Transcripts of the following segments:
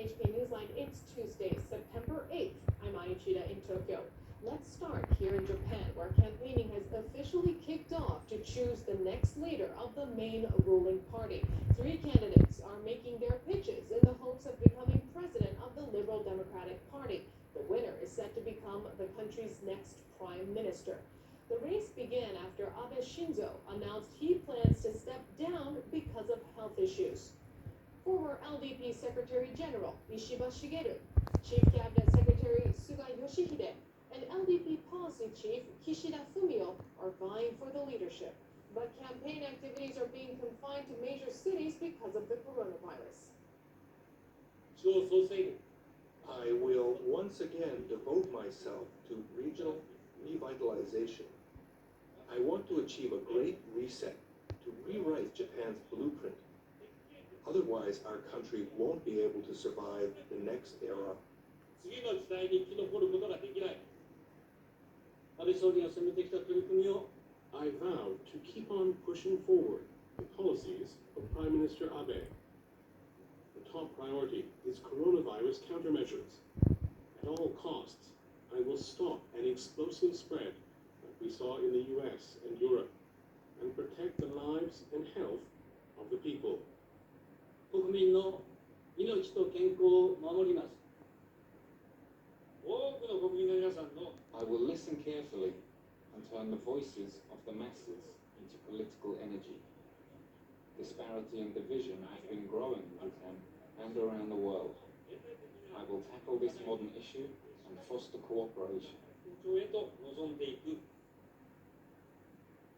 NHK Newsline. It's Tuesday, September 8th. I'm Aichida in Tokyo. Let's start here in Japan, where campaigning has officially kicked off to choose the next leader of the main ruling party. Three candidates are making their pitches in the hopes of becoming president of the Liberal Democratic Party. The winner is set to become the country's next prime minister. The race began after Abe Shinzo announced he plans to step down because of health issues. Former LDP Secretary General Ishiba Shigeru, Chief Cabinet Secretary Suga Yoshihide, and LDP Policy Chief Kishida Fumio are vying for the leadership. But campaign activities are being confined to major cities because of the coronavirus. I will once again devote myself to regional revitalization. I want to achieve a great reset, to rewrite Japan's blueprint. Otherwise, our country won't be able to survive the next era. 次の時代に生き残ることができない。安倍総理が進めてきた取り組みを I vow to keep on pushing forward the policies of Prime Minister Abe. The top priority is coronavirus countermeasures. At all costs, I will stop an explosive spread like we saw in the US and Europe and protect the lives and health of the people. 国民の命と健康を守ります。多くの国民の皆さんの I will listen carefully and turn the voices of the masses into political energy. Disparity and division have been growing in Japan and around the world. I will tackle this modern issue and foster cooperation. へと臨んでいく。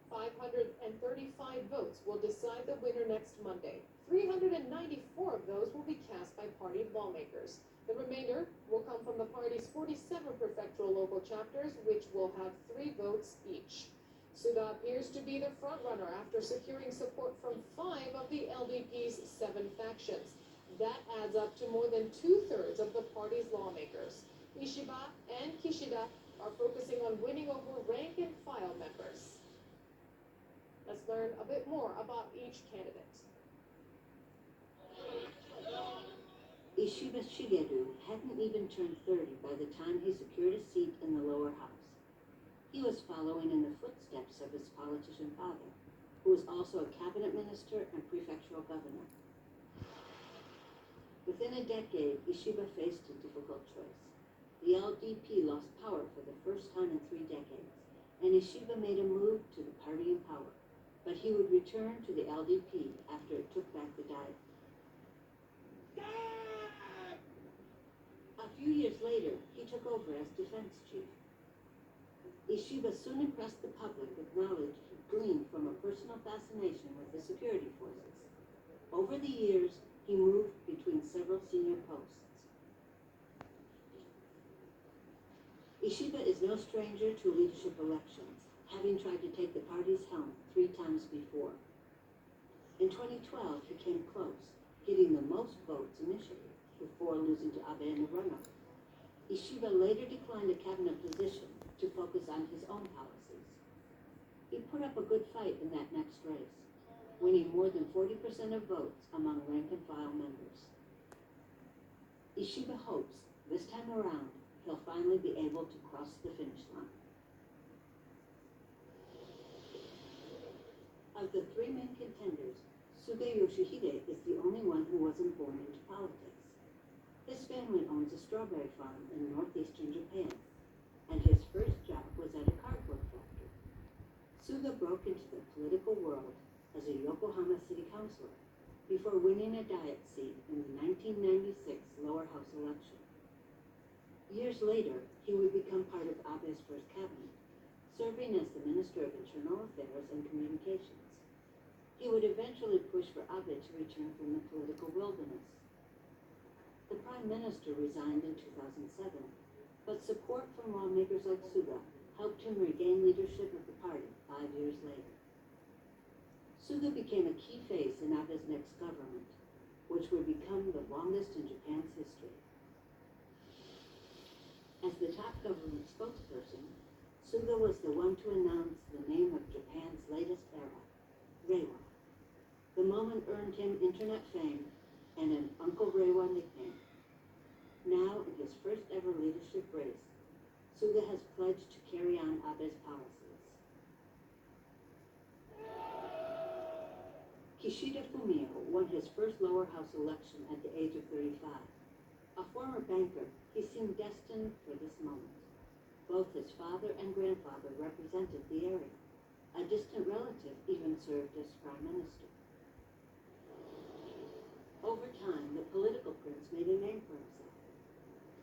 535 votes will decide the winner next Monday. 394 of those will be cast by party lawmakers. The remainder will come from the party's 47 prefectural local chapters, which will have 3 votes each. Suga appears to be the frontrunner after securing support from 5 of the LDP's 7 factions. That adds up to more than 2/3 of the party's lawmakers. Ishiba and Kishida are focusing on winning over rank-and-file members. Let's learn a bit more about each candidate. Ishiba Shigeru hadn't even turned 30 by the time he secured a seat in the lower house. He was following in the footsteps of his politician father, who was also a cabinet minister and prefectural governor. Within a decade, Ishiba faced a difficult choice. The LDP lost power for the first time in 3 decades, and Ishiba made a move to the party in power, but he would return to the LDP after it took back the Diet. A few years later, he took over as defense chief. Ishiba soon impressed the public with knowledge he gleaned from a personal fascination with the security forces. Over the years, he moved between several senior posts. Ishiba is no stranger to leadership elections, having tried to take the party's helm 3 times before. In 2012, he came close, getting the most votes initially, before losing to Abe in the runoff. Ishiba later declined a cabinet position to focus on his own policies. He put up a good fight in that next race, winning more than 40% of votes among rank-and-file members. Ishiba hopes this time around he'll finally be able to cross the finish line. Of the 3 main contenders, Suga Yoshihide is the only one who wasn't born into politics. His family owns a strawberry farm in northeastern Japan, and his first job was at a cardboard factory. Suga broke into the political world as a Yokohama city councilor before winning a Diet seat in the 1996 lower house election. Years later, he would become part of Abe's first cabinet, serving as the Minister of Internal Affairs and Communications. He would eventually push for Abe to return from the political wilderness. The Prime Minister resigned in 2007, but support from lawmakers like Suga helped him regain leadership of the party 5 years later. Suga became a key face in Abe's next government, which would become the longest in Japan's history. As the top government spokesperson, Suga was the one to announce the name of Japan's latest era, Reiwa. The moment earned him internet fame and an Uncle Reiwa nickname. Suga has pledged to carry on Abe's policies. Kishida Fumio won his first lower house election at the age of 35. A former banker, he seemed destined for this moment. Both his father and grandfather represented the area. A distant relative even served as prime minister. Over time, the political prince made a name for himself.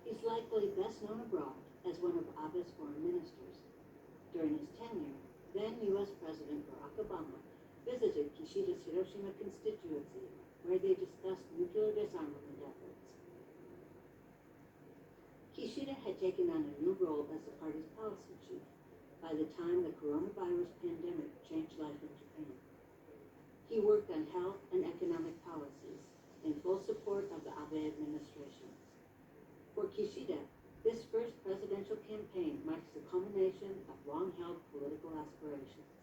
He's likely best known abroad as one of Abe's foreign ministers. During his tenure, then U.S. President Barack Obama visited Kishida's Hiroshima constituency, where they discussed nuclear disarmament efforts. Kishida had taken on a new role as the party's policy chief by the time the coronavirus pandemic changed life in Japan. He worked on health and economic policies in full support of the Abe administration. For Kishida, this first presidential campaign marks the culmination of long-held political aspirations.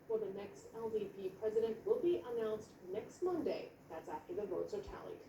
Well, the next LDP president will be announced next Monday. That's after the votes are tallied.